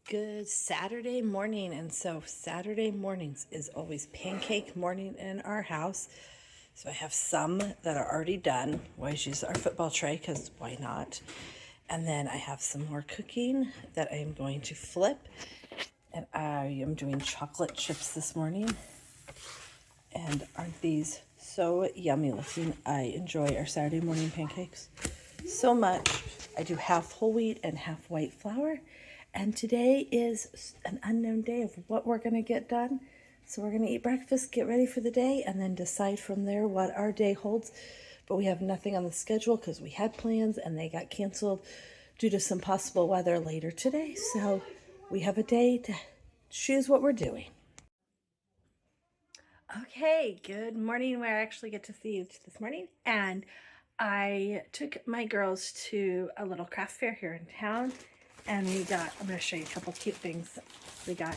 Good Saturday morning, and so Saturday mornings is always pancake morning in our house. So I have some that are already done. We always use our football tray because why not? And then I have some more cooking that I am going to flip. And I am doing chocolate chips this morning. And aren't these so yummy looking? I enjoy our Saturday morning pancakes so much. I do half whole wheat and half white flour. And today is an unknown day of what we're going to get done. So we're going to eat breakfast, get ready for the day, and then decide from there what our day holds. But we have nothing on the schedule because we had plans and they got canceled due to some possible weather later today. So we have a day to choose what we're doing. Okay, good morning. We actually get to see you this morning. And I took my girls to a little craft fair here in town. And we got, I'm going to show you a couple cute things. We got,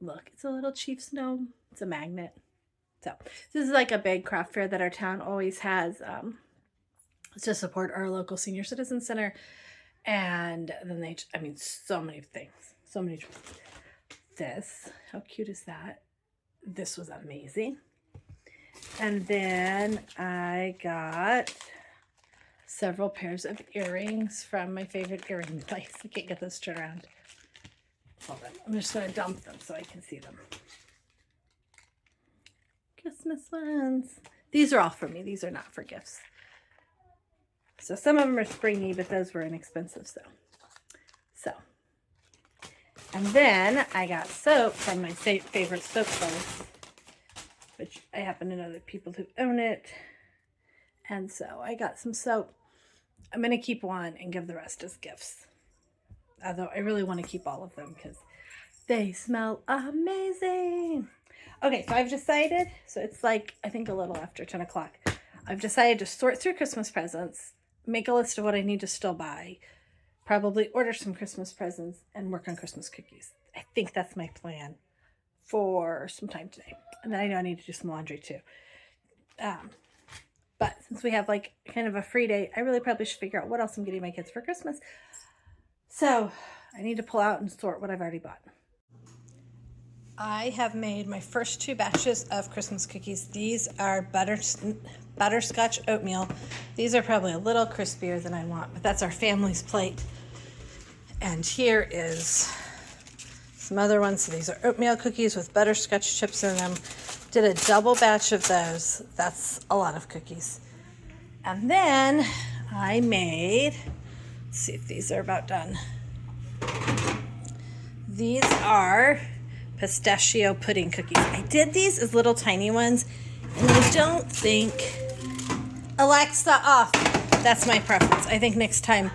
look, it's a little Chief's gnome. It's a magnet. So this is like a big craft fair that our town always has to support our local senior citizen center. And then they, so many things. So many. This, how cute is that? This was amazing. And then I got several pairs of earrings from my favorite earring place. I can't get this turned around. Hold on. I'm just going to dump them so I can see them. Christmas ones. These are all for me. These are not for gifts. So some of them are springy, but those were inexpensive. So. And then I got soap from my favorite soap place, which I happen to know the people who own it. And so I got some soap. I'm going to keep one and give the rest as gifts. Although I really want to keep all of them because they smell amazing. Okay, so I've decided, so it's like, I think a little after 10 o'clock. I've decided to sort through Christmas presents, make a list of what I need to still buy, probably order some Christmas presents, and work on Christmas cookies. I think that's my plan for some time today. And then I know I need to do some laundry too. But since we have like kind of a free day, I really probably should figure out what else I'm getting my kids for Christmas. So I need to pull out and sort what I've already bought. I have made my first 2 batches of Christmas cookies. These are butterscotch oatmeal. These are probably a little crispier than I want, but that's our family's plate. And here is some other ones. So these are oatmeal cookies with butterscotch chips in them. Did a double batch of those. That's a lot of cookies. And then I made, let's see if these are about done. These are pistachio pudding cookies. I did these as little tiny ones, and I don't think, Alexa off. That's my preference. I think next time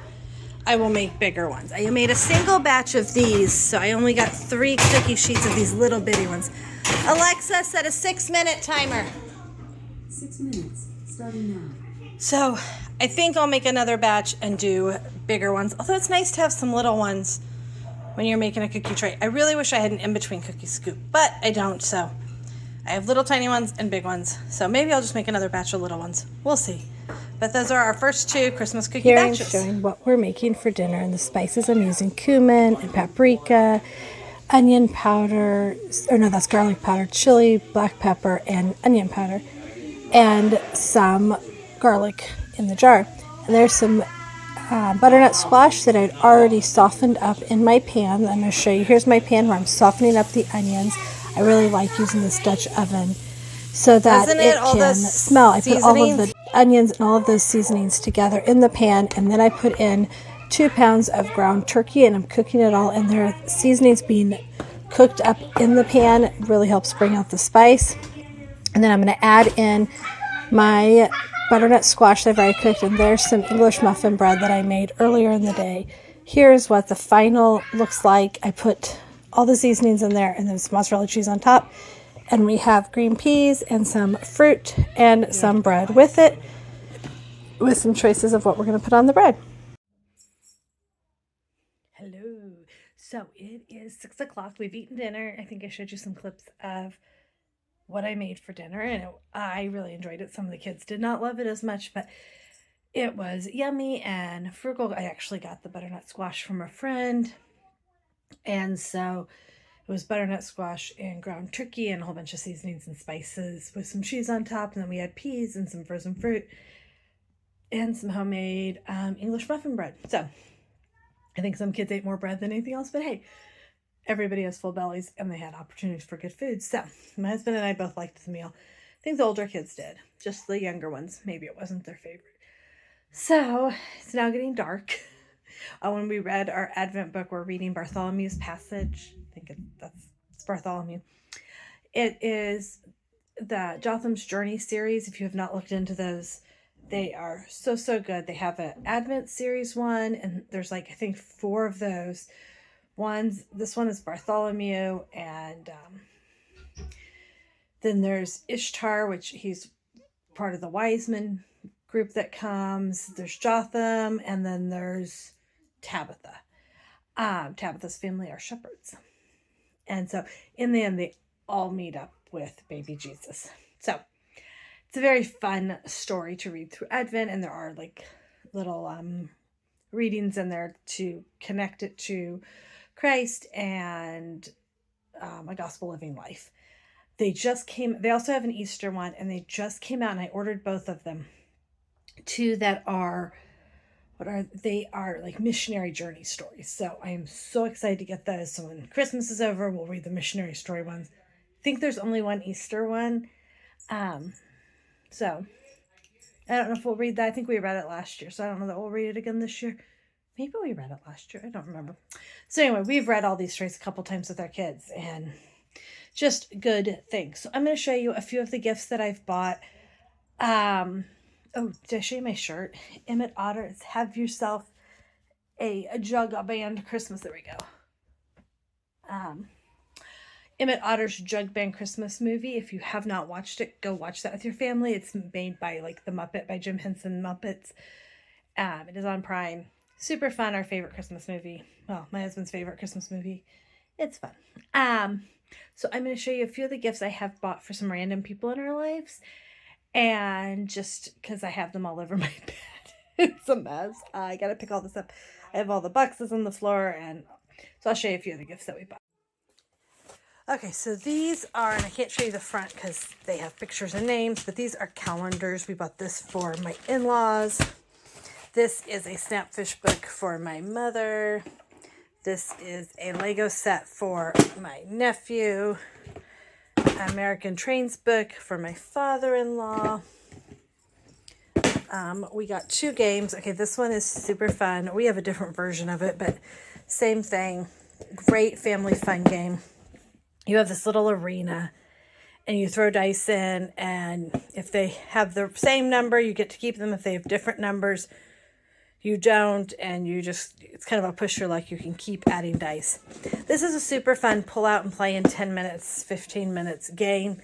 I will make bigger ones. I made a single batch of these, so I only got 3 cookie sheets of these little bitty ones. Alexa, set a 6-minute timer. 6 minutes, starting now. So I think I'll make another batch and do bigger ones. Although it's nice to have some little ones when you're making a cookie tray. I really wish I had an in-between cookie scoop, but I don't. So I have little tiny ones and big ones. So maybe I'll just make another batch of little ones. We'll see. But those are our first 2 Christmas cookie batches. Here I'm showing what we're making for dinner, and the spices I'm using: cumin and paprika, onion powder, or no, that's garlic powder, chili, black pepper, and onion powder, and some garlic in the jar. And there's some butternut squash that I'd already softened up in my pan. I'm going to show you. Here's my pan where I'm softening up the onions. I really like using this Dutch oven so that it can smell. I put all of the onions and all of those seasonings together in the pan, and then I put in 2 pounds of ground turkey, and I'm cooking it all in there. Seasonings being cooked up in the pan really helps bring out the spice. And then I'm going to add in my butternut squash that I've already cooked, and there's some English muffin bread that I made earlier in the day. Here's what the final looks like. I put all the seasonings in there and then some mozzarella cheese on top. And we have green peas and some fruit and some bread with it, with some choices of what we're going to put on the bread. Hello. So it is 6 o'clock. We've eaten dinner. I think I showed you some clips of what I made for dinner, and I really enjoyed it. Some of the kids did not love it as much, but it was yummy and frugal. I actually got the butternut squash from a friend. And so it was butternut squash and ground turkey and a whole bunch of seasonings and spices with some cheese on top. And then we had peas and some frozen fruit and some homemade English muffin bread. So I think some kids ate more bread than anything else, but hey, everybody has full bellies and they had opportunities for good food. So my husband and I both liked the meal. I think the older kids did, just the younger ones, maybe it wasn't their favorite. So it's now getting dark. When we read our Advent book, we're reading Bartholomew's Passage. I think it's Bartholomew. It is the Jotham's Journey series. If you have not looked into those, they are so good. They have an Advent series one, and there's like I think 4 of those. This one is Bartholomew, and then there's Ishtar, which he's part of the Wiseman group that comes. There's Jotham, and then there's Tabitha. Tabitha's family are shepherds. And so in the end, they all meet up with baby Jesus. So it's a very fun story to read through Advent, and there are like little readings in there to connect it to Christ and a gospel living life. They also have an Easter one, and they just came out, and I ordered both of them. 2 that are like missionary journey stories. So I am so excited to get those. So when Christmas is over, we'll read the missionary story ones. I think there's only one Easter one. So I don't know if we'll read that. I think we read it last year, so I don't know that we'll read it again this year. Maybe we read it last year. I don't remember. So anyway, we've read all these stories a couple times with our kids, and just good things. So I'm going to show you a few of the gifts that I've bought. Oh, did I show you my shirt? Emmett Otter's Have Yourself a Jug Band Christmas. There we go. Emmett Otter's Jug Band Christmas movie. If you have not watched it, go watch that with your family. It's made by by Jim Henson Muppets. It is on Prime. Super fun. Our favorite Christmas movie. Well, my husband's favorite Christmas movie. It's fun. So I'm going to show you a few of the gifts I have bought for some random people in our lives. And just because I have them all over my bed. It's a mess. I got to pick all this up. I have all the boxes on the floor. And so I'll show you a few of the gifts that we bought. Okay, so these are, and I can't show you the front because they have pictures and names, but these are calendars. We bought this for my in-laws. This is a Snapfish book for my mother. This is a Lego set for my nephew. American Trains book for my father-in-law. We got 2 games. Okay, this one is super fun. We have a different version of it, but same thing. Great family fun game. You have this little arena, and you throw dice in, and if they have the same number, you get to keep them. If they have different numbers, you don't, and it's kind of a push your luck. You can keep adding dice. This is a super fun pull out and play in 10 minutes, 15 minutes game.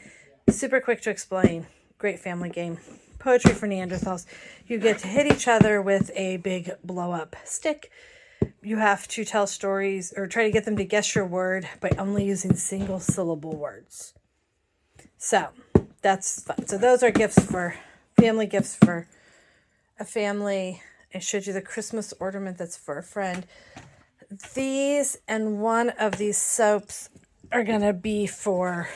Super quick to explain. Great family game. Poetry for Neanderthals. You get to hit each other with a big blow up stick. You have to tell stories or try to get them to guess your word by only using single syllable words. So that's fun. So those are gifts for family gifts for a family. I showed you the Christmas ornament that's for a friend. These and one of these soaps are going to be for,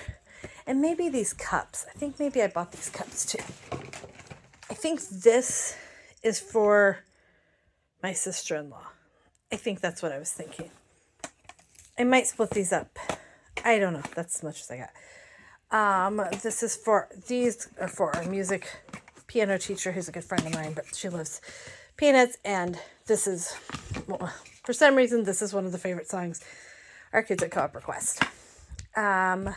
and maybe these cups. I think maybe I bought these cups too. I think this is for my sister-in-law. I think that's what I was thinking. I might split these up. I don't know. That's as much as I got. These are for our music piano teacher who's a good friend of mine, but she loves Peanuts, and this is, well, for some reason, this is one of the favorite songs our kids at Co-op request. My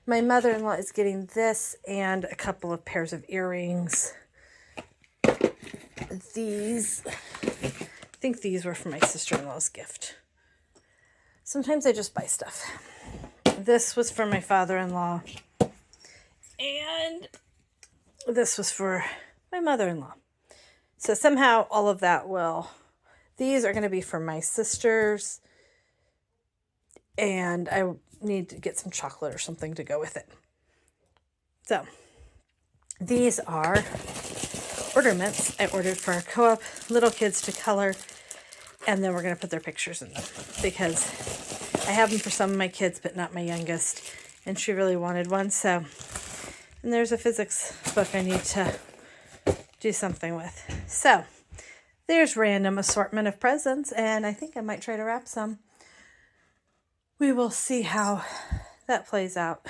mother-in-law is getting this and a couple of pairs of earrings. These, I think these were for my sister-in-law's gift. Sometimes I just buy stuff. This was for my father-in-law, and this was for my mother-in-law. So somehow all of that these are going to be for my sisters, and I need to get some chocolate or something to go with it. So these are ornaments I ordered for our Co-op little kids to color. And then we're going to put their pictures in them because I have them for some of my kids, but not my youngest. And she really wanted one. So, and there's a physics book I need to do something with. So, there's random assortment of presents. And I think I might try to wrap some. We will see how that plays out.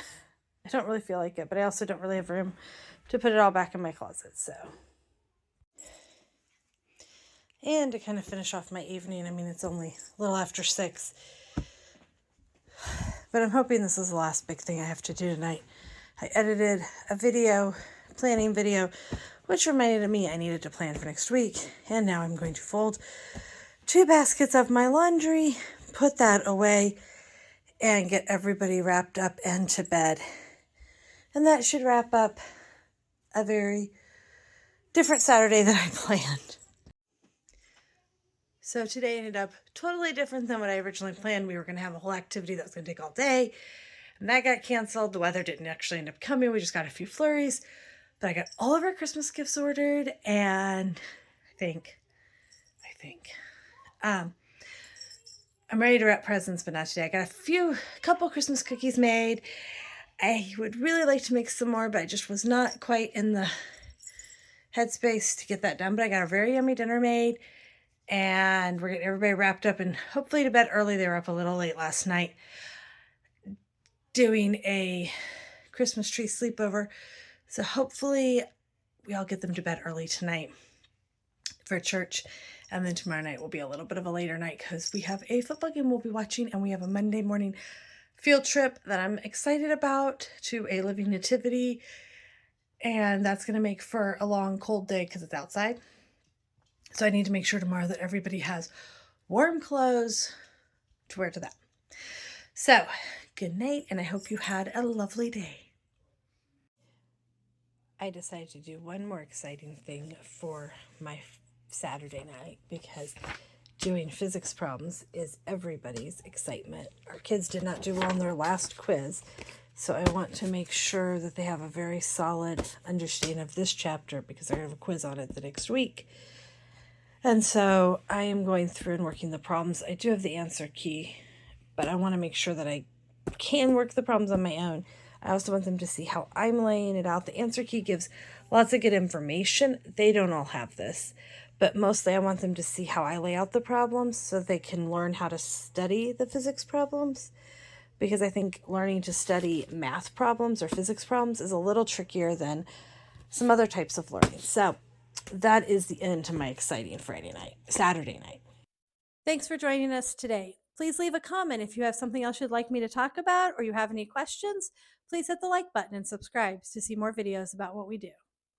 I don't really feel like it, but I also don't really have room to put it all back in my closet. So, and to kind of finish off my evening, I mean, it's only a little after 6. But I'm hoping this is the last big thing I have to do tonight. I edited a video, planning video, which reminded me I needed to plan for next week. And now I'm going to fold 2 baskets of my laundry, put that away, and get everybody wrapped up and to bed. And that should wrap up a very different Saturday than I planned. So today ended up totally different than what I originally planned. We were going to have a whole activity that was going to take all day. And that got canceled. The weather didn't actually end up coming. We just got a few flurries. But I got all of our Christmas gifts ordered. And I think, I'm ready to wrap presents, but not today. I got a couple Christmas cookies made. I would really like to make some more, but I just was not quite in the headspace to get that done. But I got a very yummy dinner made. And we're getting everybody wrapped up and hopefully to bed early. They were up a little late last night doing a Christmas tree sleepover. So hopefully we all get them to bed early tonight for church. And then tomorrow night will be a little bit of a later night because we have a football game we'll be watching. And we have a Monday morning field trip that I'm excited about to a Living Nativity. And that's going to make for a long, cold day because it's outside. So I need to make sure tomorrow that everybody has warm clothes to wear to that. So, good night, and I hope you had a lovely day. I decided to do one more exciting thing for my Saturday night because doing physics problems is everybody's excitement. Our kids did not do well in their last quiz, so I want to make sure that they have a very solid understanding of this chapter because they're going to have a quiz on it the next week. And so I am going through and working the problems. I do have the answer key, but I want to make sure that I can work the problems on my own. I also want them to see how I'm laying it out. The answer key gives lots of good information. They don't all have this, but mostly I want them to see how I lay out the problems so they can learn how to study the physics problems. Because I think learning to study math problems or physics problems is a little trickier than some other types of learning. So that is the end to my exciting Saturday night. Thanks for joining us today. Please leave a comment if you have something else you'd like me to talk about or you have any questions. Please hit the like button and subscribe to see more videos about what we do.